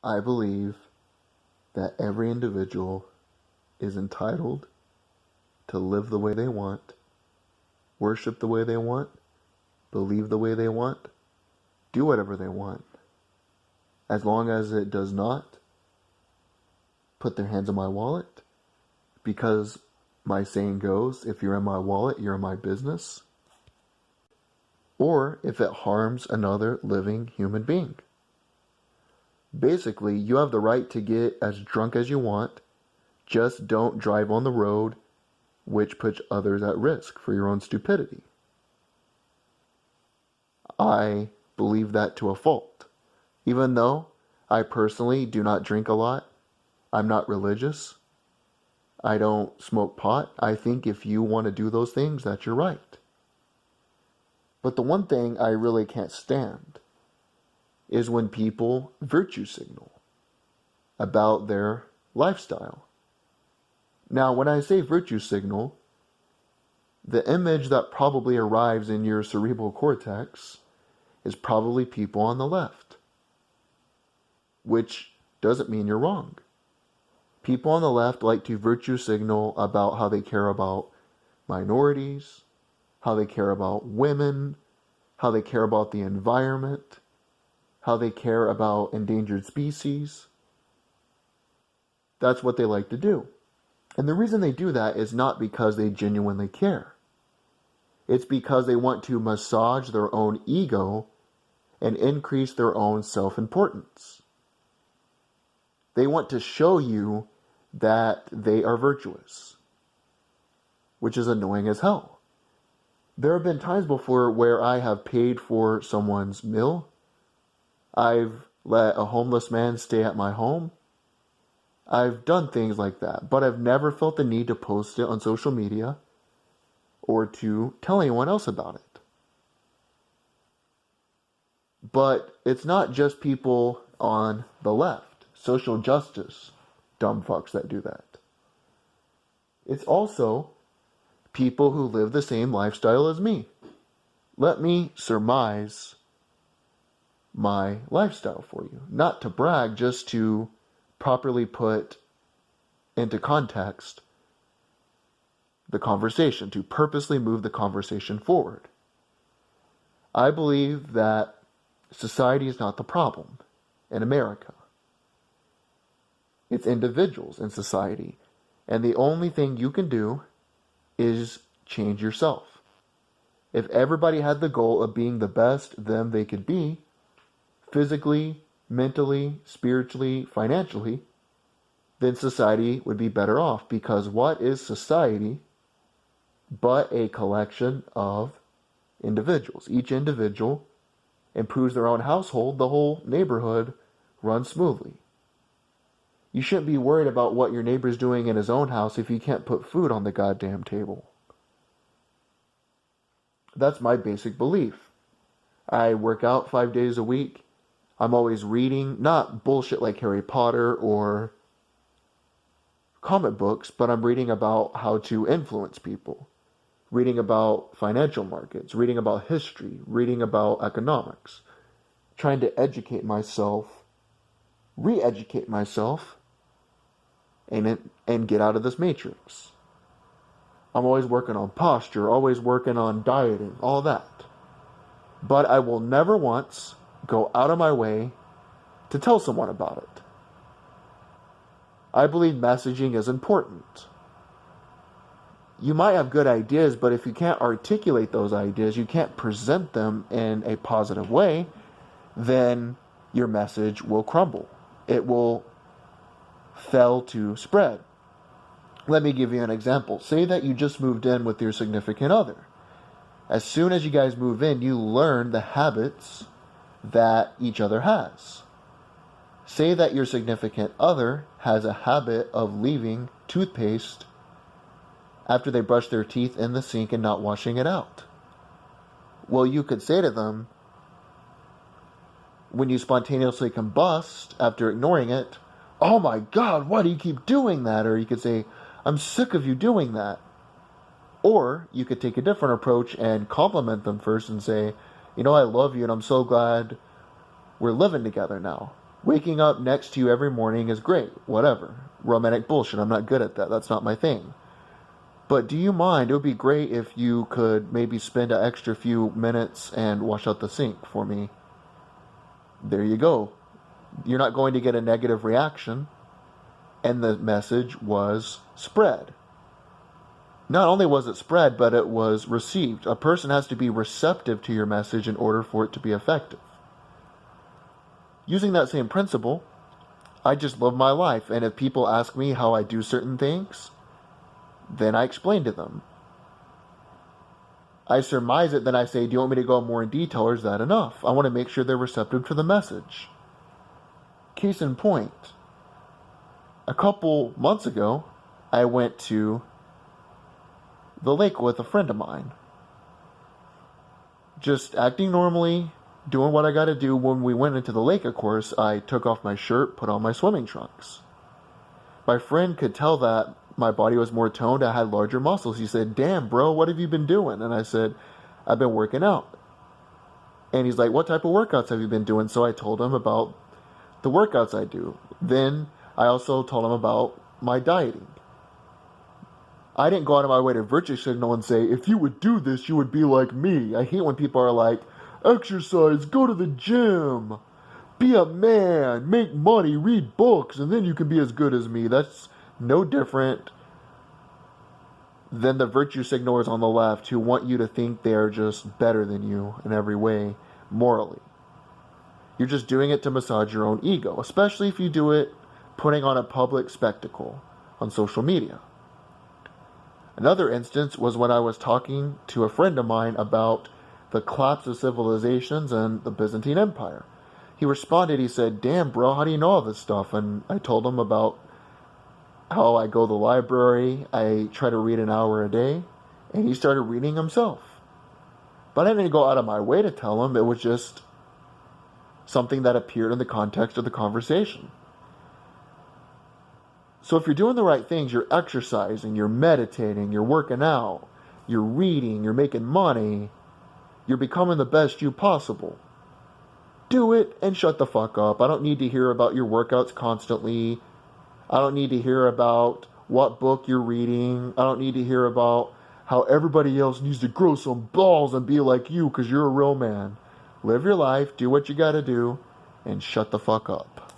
I believe that every individual is entitled to live the way they want, worship the way they want, believe the way they want, do whatever they want, as long as it does not put their hands in my wallet, because my saying goes, if you're in my wallet, you're in my business, or if it harms another living human being. Basically, you have the right to get as drunk as you want, just don't drive on the road, which puts others at risk for your own stupidity. I believe that to a fault. Even though I personally do not drink a lot, I'm not religious, I don't smoke pot, I think if you want to do those things, that's your right. But the one thing I really can't stand is when people virtue signal about their lifestyle. Now, when I say virtue signal, the image that probably arrives in your cerebral cortex is probably people on the left, which doesn't mean you're wrong. People on the left like to virtue signal about how they care about minorities, how they care about women, how they care about the environment, how they care about endangered species. That's what they like to do. And the reason they do that is not because they genuinely care. It's because they want to massage their own ego and increase their own self-importance. They want to show you that they are virtuous, which is annoying as hell. There have been times before where I have paid for someone's meal. I've let a homeless man stay at my home. I've done things like that, but I've never felt the need to post it on social media or to tell anyone else about it. But it's not just people on the left, social justice dumb fucks that do that. It's also people who live the same lifestyle as me. Let me surmise my lifestyle for you. Not to brag, just to properly put into context the conversation, to purposely move the conversation forward. I believe that society is not the problem in America. It's individuals in society. And the only thing you can do is change yourself. If everybody had the goal of being the best them they could be, physically, mentally, spiritually, financially, then society would be better off. Because what is society but a collection of individuals? Each individual improves their own household, the whole neighborhood runs smoothly. You shouldn't be worried about what your neighbor's doing in his own house if you can't put food on the goddamn table. That's my basic belief. I work out 5 days a week. I'm always reading, not bullshit like Harry Potter or comic books, but I'm reading about how to influence people, reading about financial markets, reading about history, reading about economics, trying to educate myself, re-educate myself, and get out of this matrix. I'm always working on posture, always working on dieting, all that. But I will never once go out of my way to tell someone about it. I believe messaging is important. You might have good ideas, but if you can't articulate those ideas, you can't present them in a positive way, then your message will crumble. It will fail to spread. Let me give you an example. Say that you just moved in with your significant other. As soon as you guys move in, you learn the habits that each other has. Say that your significant other has a habit of leaving toothpaste after they brush their teeth in the sink and not washing it out. Well, you could say to them, when you spontaneously combust after ignoring it, "Oh my God, why do you keep doing that?" Or you could say, "I'm sick of you doing that." Or you could take a different approach and compliment them first and say, "I love you and I'm so glad we're living together now. Waking up next to you every morning is great. Whatever. Romantic bullshit. I'm not good at that. That's not my thing. But do you mind? It would be great if you could maybe spend an extra few minutes and wash out the sink for me. There you go. You're not going to get a negative reaction. And the message was spread. Not only was it spread, but it was received. A person has to be receptive to your message in order for it to be effective. Using that same principle, I just live my life. And if people ask me how I do certain things, then I explain to them. I surmise it, then I say, do you want me to go more in detail, or is that enough? I want to make sure they're receptive to the message. Case in point, a couple months ago, I went to the lake with a friend of mine. Just acting normally, doing what I got to do. When we went into the lake, of course, I took off my shirt, put on my swimming trunks. My friend could tell that my body was more toned. I had larger muscles. He said, damn, bro, what have you been doing? And I said, I've been working out. And he's like, what type of workouts have you been doing? So I told him about the workouts I do. Then I also told him about my dieting. I didn't go out of my way to virtue signal and say, if you would do this, you would be like me. I hate when people are like, exercise, go to the gym, be a man, make money, read books, and then you can be as good as me. That's no different than the virtue signalers on the left who want you to think they're just better than you in every way, morally. You're just doing it to massage your own ego, especially if you do it putting on a public spectacle on social media. Another instance was when I was talking to a friend of mine about the collapse of civilizations and the Byzantine Empire. He responded, he said, damn, bro, how do you know all this stuff? And I told him about how I go to the library, I try to read an hour a day, and he started reading himself. But I didn't go out of my way to tell him. It was just something that appeared in the context of the conversation. So if you're doing the right things, you're exercising, you're meditating, you're working out, you're reading, you're making money, you're becoming the best you possible. Do it and shut the fuck up. I don't need to hear about your workouts constantly. I don't need to hear about what book you're reading. I don't need to hear about how everybody else needs to grow some balls and be like you because you're a real man. Live your life, do what you gotta do, and shut the fuck up.